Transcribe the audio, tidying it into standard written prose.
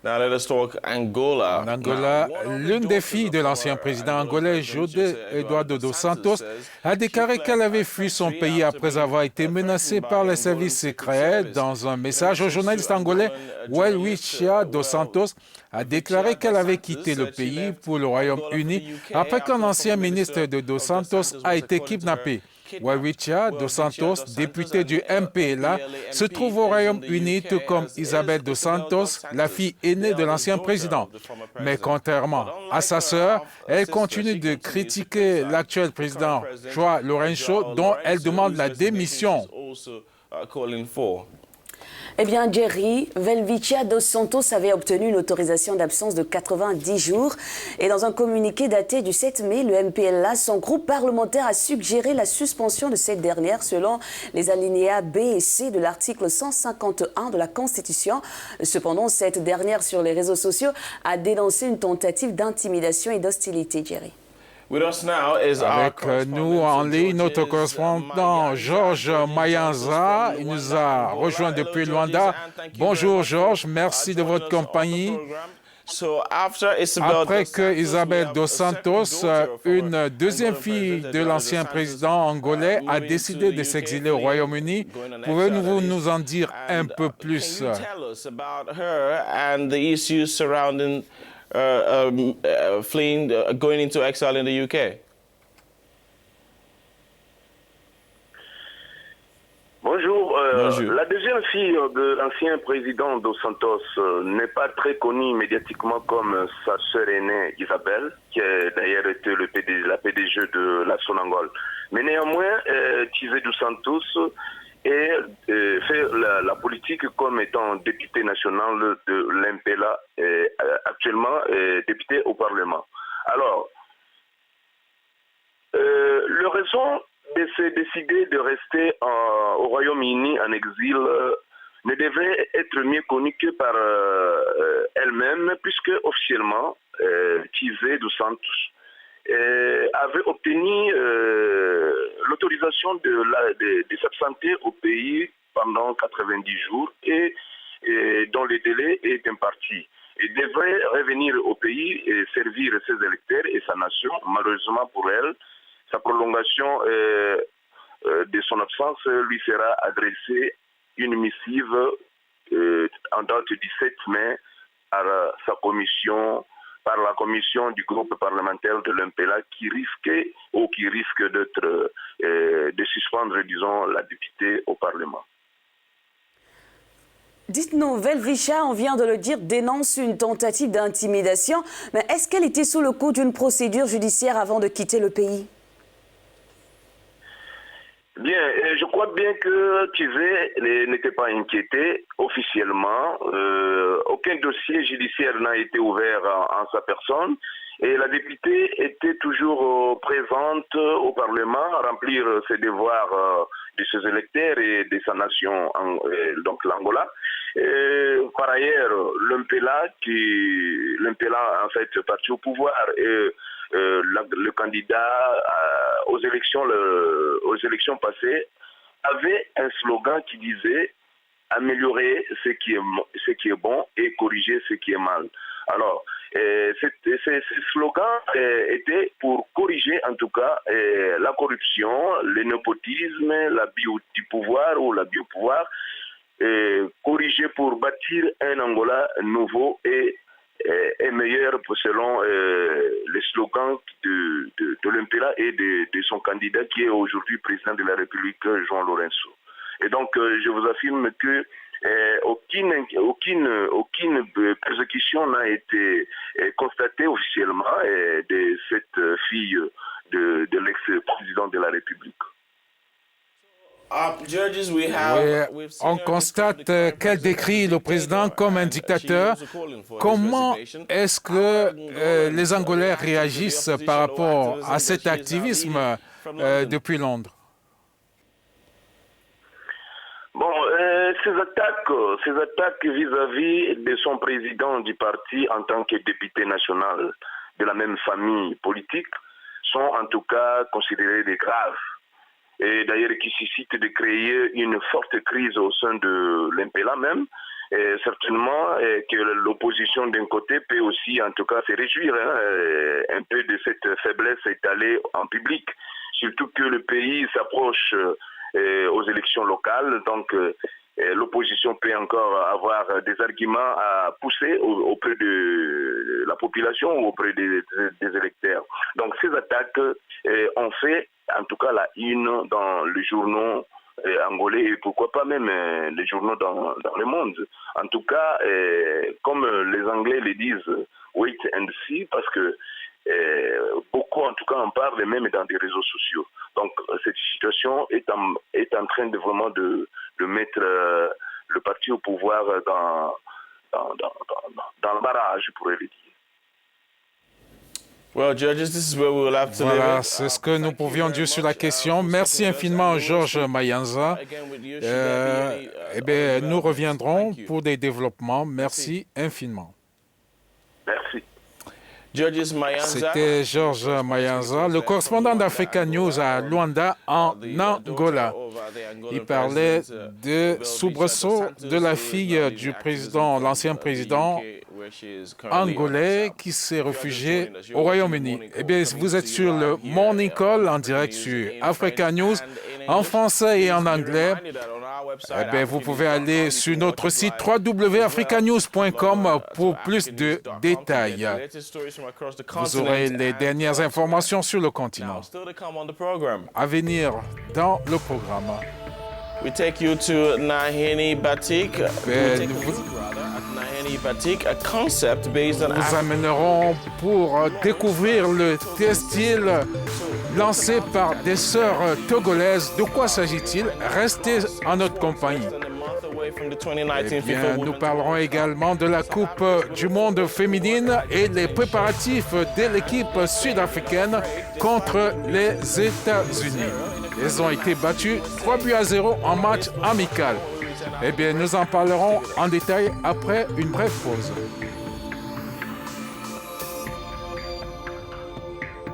En Angola, l'une des filles de l'ancien président angolais, José Eduardo dos Santos, a déclaré qu'elle avait fui son pays après avoir été menacée par les services secrets. Dans un message au journaliste angolais, Welwitschia dos Santos a déclaré qu'elle avait quitté le pays pour le Royaume-Uni après qu'un ancien ministre de dos Santos a été kidnappé. Welwitschia dos Santos, député du MPLA, se trouve au Royaume-Uni, tout comme Isabel dos Santos, la fille aînée de l'ancien président. Mais contrairement à sa sœur, elle continue de critiquer l'actuel président João Lourenço, dont elle demande la démission. Eh bien, Jerry, Welwitschia dos Santos avait obtenu une autorisation d'absence de 90 jours. Et dans un communiqué daté du 7 mai, le MPLA, son groupe parlementaire, a suggéré la suspension de cette dernière selon les alinéas B et C de l'article 151 de la Constitution. Cependant, cette dernière, sur les réseaux sociaux, a dénoncé une tentative d'intimidation et d'hostilité, Jerry. Avec nous en ligne, notre correspondant Georges Mayanza. Il nous a rejoint depuis Luanda. Bonjour Georges, merci de votre compagnie. Après que Isabel dos Santos, une deuxième fille de l'ancien président angolais, a décidé de s'exiler au Royaume-Uni, pouvez-vous nous en dire un peu plus? Going into exile in the UK? Bonjour. La deuxième fille de l'ancien président dos Santos n'est pas très connue médiatiquement comme sa sœur aînée Isabelle, qui a d'ailleurs été la PDG de la Sonangol. Mais néanmoins, Tizé dos Santos fait la politique comme étant député national de l'MPLA, actuellement député au Parlement. Alors, le raison de se décider de rester au Royaume-Uni en exil ne devait être mieux connue que par elle-même, puisque officiellement, Tizé dos Santos avait obtenu l'autorisation de s'absenter au pays pendant 90 jours et dont le délai est imparti. Il devrait revenir au pays et servir ses électeurs et sa nation. Malheureusement pour elle, sa prolongation de son absence lui sera adressée une missive en date du 7 mai par sa commission, par la commission du groupe parlementaire de l'MPLA qui risque d'être de suspendre, disons, la députée au Parlement. Dites-nous, Welwitschia, on vient de le dire, dénonce une tentative d'intimidation. Mais est-ce qu'elle était sous le coup d'une procédure judiciaire avant de quitter le pays? Bien, je crois bien que Tizé n'était pas inquiété officiellement. Aucun dossier judiciaire n'a été ouvert en sa personne. Et la députée était toujours présente au Parlement à remplir ses devoirs de ses électeurs et de sa nation, donc l'Angola. Par ailleurs, l'MPLA en fait parti au pouvoir et le candidat aux élections passées avait un slogan qui disait améliorer ce qui est bon et corriger ce qui est mal. Alors, ces slogans étaient pour corriger en tout cas la corruption, le népotisme, l'abus du pouvoir ou l'abus au pouvoir, corriger pour bâtir un Angola nouveau et meilleur selon les slogans de l'MPLA et de son candidat qui est aujourd'hui président de la République, João Lourenço. Et donc, je vous affirme que aucune persécution n'a été constatée officiellement de cette fille de l'ex-président de la République. Oui, on constate qu'elle décrit le président comme un dictateur. Comment est-ce que les Angolais réagissent par rapport à cet activisme depuis Londres? Bon, ces attaques vis-à-vis de son président du parti en tant que député national de la même famille politique sont en tout cas considérées des graves. Et d'ailleurs qui suscite de créer une forte crise au sein de l'MPLA même, certainement que l'opposition d'un côté peut aussi en tout cas se réjouir un peu de cette faiblesse étalée en public, surtout que le pays s'approche aux élections locales, donc l'opposition peut encore avoir des arguments à pousser auprès de la population ou auprès des électeurs. Donc ces attaques ont fait en tout cas la une dans les journaux angolais et pourquoi pas même les journaux dans le monde. En tout cas, comme les Anglais le disent, wait and see, parce que beaucoup en tout cas en parlent même dans des réseaux sociaux. Donc cette situation est en train de vraiment de mettre le parti au pouvoir dans le barrage, je pourrais le dire. Voilà, c'est ce que nous pouvions dire sur la question. Merci infiniment, Georges Mayanza. Nous reviendrons pour des développements. Merci infiniment. Merci. C'était Georges Mayanza, le correspondant d'Africa News à Luanda, en Angola. Il parlait de soubresaut de la fille du président, l'ancien président angolais qui s'est réfugié au Royaume-Uni. Vous êtes sur le Morning Call en direct sur Africa News, en français et en anglais. Vous pouvez aller sur notre site www.africanews.com pour plus de détails. Vous aurez les dernières informations sur le continent. À venir dans le programme. We take you to Naheni Batik. A concept based on Nous amènerons pour découvrir le textile lancé par des sœurs togolaises. De quoi s'agit-il? Restez en notre compagnie. Nous parlerons également de la Coupe du monde féminine et les préparatifs de l'équipe sud-africaine contre les États-Unis. Ils ont été battus 3-0 en match amical. Nous en parlerons en détail après une brève pause.